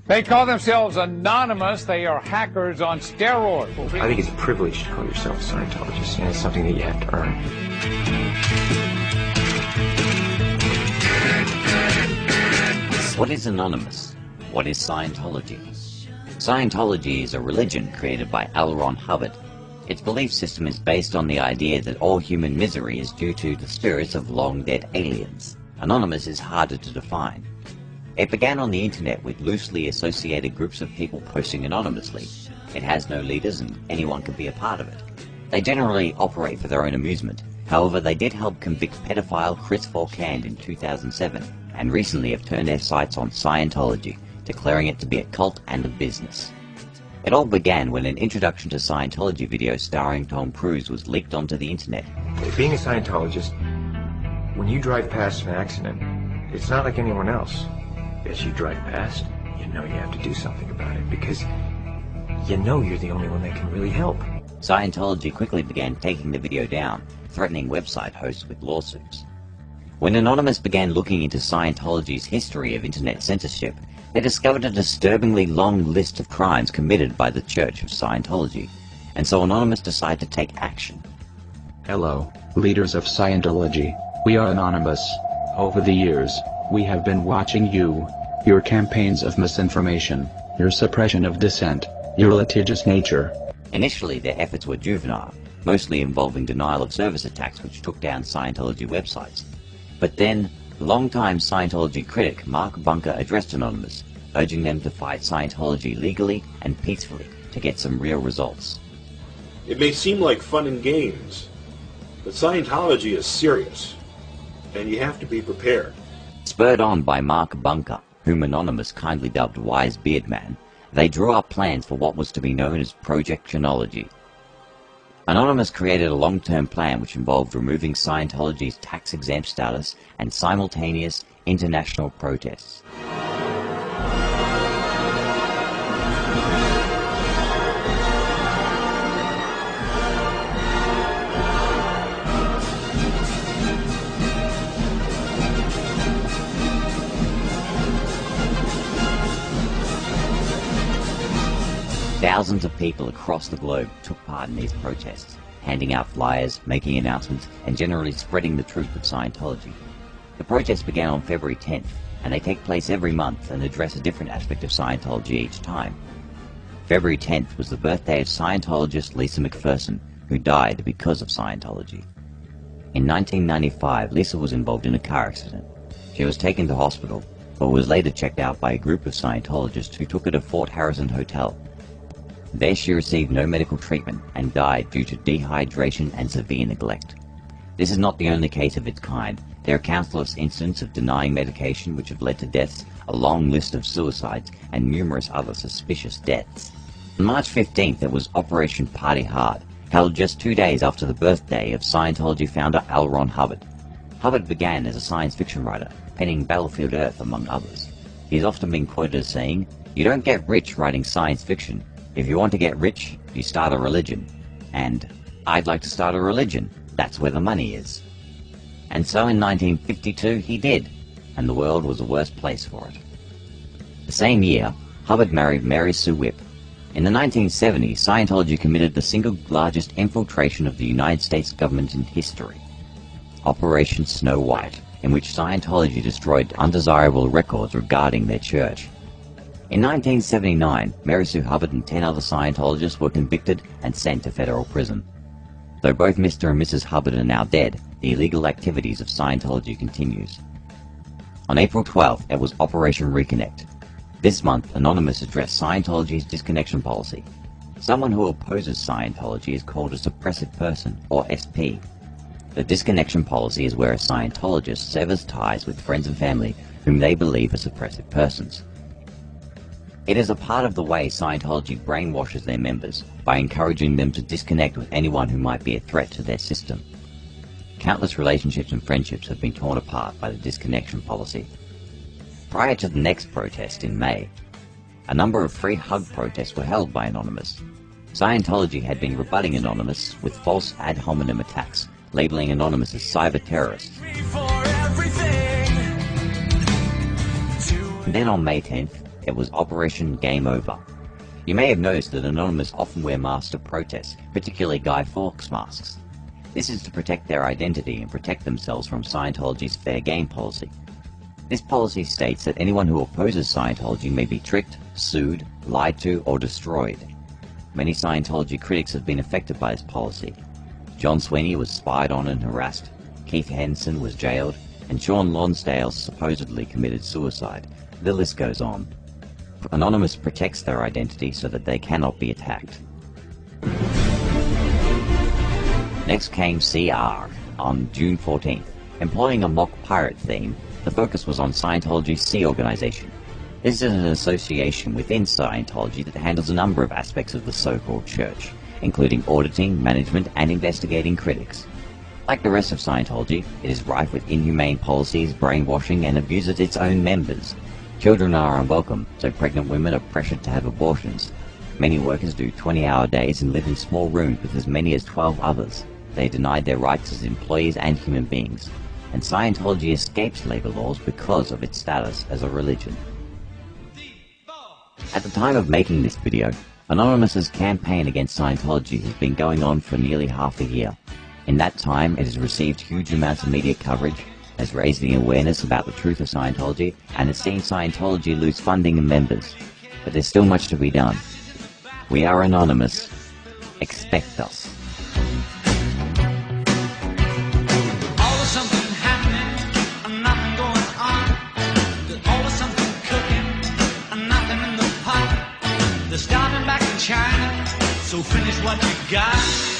They call themselves anonymous. They are hackers on steroids. I think it's a privilege to call yourself a Scientologist, and it's something that you have to earn. What is anonymous? What is Scientology? Scientology is a religion created by L. Ron Hubbard. Its belief system is based on the idea that all human misery is due to the spirits of long-dead aliens. Anonymous is harder to define. It began on the internet with loosely associated groups of people posting anonymously. It has no leaders and anyone can be a part of it. They generally operate for their own amusement. However, they did help convict pedophile Chris Falkand in 2007 and recently have turned their sights on Scientology, declaring it to be a cult and a business. It all began when an introduction to Scientology video starring Tom Cruise was leaked onto the internet. Being a Scientologist, when you drive past an accident, it's not like anyone else. As you drive past, you know you have to do something about it because you know you're the only one that can really help. Scientology quickly began taking the video down, threatening website hosts with lawsuits. When Anonymous began looking into Scientology's history of internet censorship, they discovered a disturbingly long list of crimes committed by the Church of Scientology, and so Anonymous decided to take action. Hello, leaders of Scientology. We are Anonymous. Over the years, we have been watching you, your campaigns of misinformation, your suppression of dissent, your litigious nature. Initially, their efforts were juvenile, mostly involving denial of service attacks which took down Scientology websites. But then, longtime Scientology critic Mark Bunker addressed Anonymous, urging them to fight Scientology legally and peacefully to get some real results. It may seem like fun and games, but Scientology is serious, and you have to be prepared. Spurred on by Mark Bunker, whom Anonymous kindly dubbed Wise Beard Man, they drew up plans for what was to be known as Projectionology. Anonymous created a long-term plan which involved removing Scientology's tax-exempt status and simultaneous international protests. Thousands of people across the globe took part in these protests, handing out flyers, making announcements, and generally spreading the truth of Scientology. The protests began on February 10th, and they take place every month and address a different aspect of Scientology each time. February 10th was the birthday of Scientologist Lisa McPherson, who died because of Scientology. In 1995, Lisa was involved in a car accident. She was taken to hospital, but was later checked out by a group of Scientologists who took her to Fort Harrison Hotel. There she received no medical treatment and died due to dehydration and severe neglect. This is not the only case of its kind. There are countless incidents of denying medication which have led to deaths, a long list of suicides, and numerous other suspicious deaths. On March 15th, there was Operation Party Hard, held just 2 days after the birthday of Scientology founder L. Ron Hubbard. Hubbard began as a science fiction writer, penning Battlefield Earth among others. He has often been quoted as saying, "You don't get rich writing science fiction. If you want to get rich, you start a religion." And, "I'd like to start a religion. That's where the money is." And so in 1952 he did, and the world was a worse place for it. The same year, Hubbard married Mary Sue Whipp. In the 1970s, Scientology committed the single largest infiltration of the United States government in history, Operation Snow White, in which Scientology destroyed undesirable records regarding their church. In 1979, Mary Sue Hubbard and 10 other Scientologists were convicted and sent to federal prison. Though both Mr. and Mrs. Hubbard are now dead, the illegal activities of Scientology continues. On April 12th, it was Operation Reconnect. This month, Anonymous addressed Scientology's disconnection policy. Someone who opposes Scientology is called a suppressive person, or SP. The disconnection policy is where a Scientologist severs ties with friends and family whom they believe are suppressive persons. It is a part of the way Scientology brainwashes their members by encouraging them to disconnect with anyone who might be a threat to their system. Countless relationships and friendships have been torn apart by the disconnection policy. Prior to the next protest in May, a number of free hug protests were held by Anonymous. Scientology had been rebutting Anonymous with false ad hominem attacks, labeling Anonymous as cyber terrorists. Then on May 10th, It was Operation Game Over. You may have noticed that Anonymous often wear masks to protest, particularly Guy Fawkes masks. This is to protect their identity and protect themselves from Scientology's fair game policy. This policy states that anyone who opposes Scientology may be tricked, sued, lied to, or destroyed. Many Scientology critics have been affected by this policy. John Sweeney was spied on and harassed, Keith Henson was jailed, and Sean Lonsdale supposedly committed suicide. The list goes on. Anonymous protects their identity so that they cannot be attacked. Next came CR on June 14th. Employing a mock pirate theme, the focus was on Scientology's Sea Organization. This is an association within Scientology that handles a number of aspects of the so-called church, including auditing, management, and investigating critics. Like the rest of Scientology, it is rife with inhumane policies, brainwashing, and abuses its own members. Children are unwelcome, so pregnant women are pressured to have abortions. Many workers do 20-hour days and live in small rooms with as many as 12 others. They are denied their rights as employees and human beings. And Scientology escapes labor laws because of its status as a religion. At the time of making this video, Anonymous's campaign against Scientology has been going on for nearly half a year. In that time, it has received huge amounts of media coverage, has raised the awareness about the truth of Scientology, and has seen Scientology lose funding and members. But there's still much to be done. We are Anonymous. Expect us. Always something happening, and nothing going on. There's always something cooking, and nothing in the pot. They're starting back in China, so finish what you got.